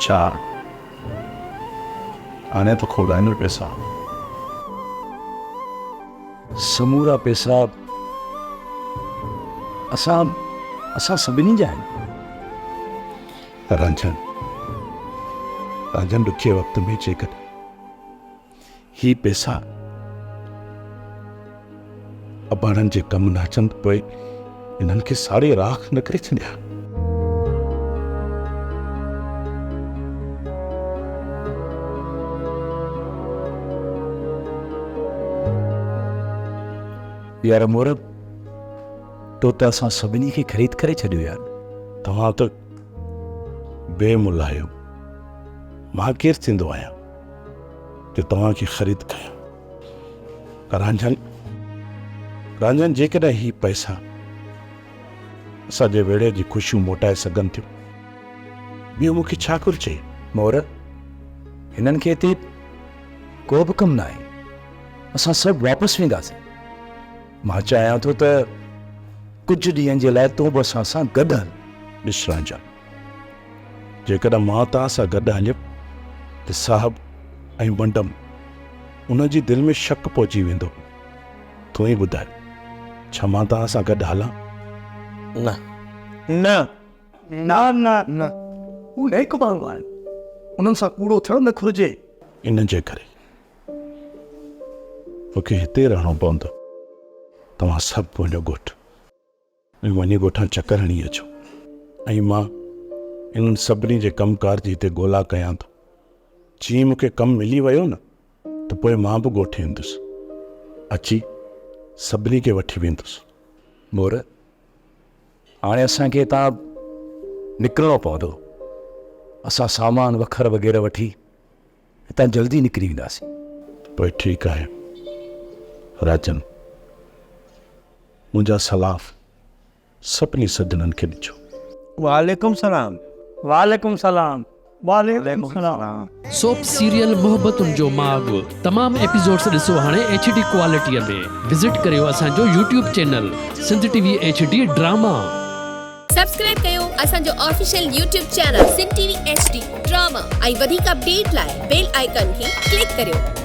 अच्छा आने तो खोला है पैसा समूरा पैसा असां असां सभिनी जा आहिनि। रांझन रांझन ॾुखे वक़्त में जेकर ही पैसा अबाणनि जे कम न अचनि त पोइ इन्हनि खे साड़े राख न करे छॾिया। यार मोर तो त असां सभिनी खे ख़रीद करे छॾियो यार। तव्हां त बेमुल आहियो, मां केरु थींदो आहियां जो तव्हांखे ख़रीद कयां। रांझन जेकॾहिं ही पैसा असांजे वेड़े जी ख़ुशियूं मोटाए सघनि थियूं ॿियो मूंखे छा घुरिजे। मोर हिननि खे हिते को बि कमु न आहे, असां सभु वापसि वेंदासीं। मां चाहियां थो त कुझु ॾींहंनि जे लाइ तूं बि असां सां गॾु हल। ॾिस रांझन, जेकॾहिं मां तव्हां सां गॾु हलियुमि त साहब ऐं बंडम उन जी दिलि में शक पहुची वेंदो। तूं ई ॿुधाए, छा मां तव्हां सां गॾु हलां? न न न न न हू हिकु माण्हू आहिनि, उन्हनि सां कूड़ो थियणु न घुरिजे। इन जे करे मूंखे हिते रहणो पवंदो। तव्हां सभु वञो ॻोठ ऐं वञी ॻोठां चकर हणी अचो ऐं मां इन्हनि सभिनी जे कमकार जी हिते ॻोल्हा कयां थो। जीअं मूंखे कमु मिली वियो न त पोइ मां बि ॻोठे ईंदुसि, अची सभिनी खे वठी वेंदुसि। मोर हाणे असांखे हितां निकिरणो पवंदो। असां सामान वखर वग़ैरह वठी हितां जल्दी निकिरी वेंदासीं। पोइ ठीकु आहे राजन, मुंहिंजा सलाह सभिनी सजननि खे ॾिजो। वालेकुम सलाम। वालेकुम सलाम। वालेकुम सलाम। सोप सीरियल मोहब्बतुनि जो माग तमाम एपिसोड्स ॾिसो हाणे HD क्वालिटीअ में। विज़िट करियो असांजो YouTube channel Sindh TV HD drama. Subscribe कयो असांजो official YouTube channel Sindh TV HD drama ऐं वधीक अपडेट लाइ बेल आइकन खे क्लिक करियो।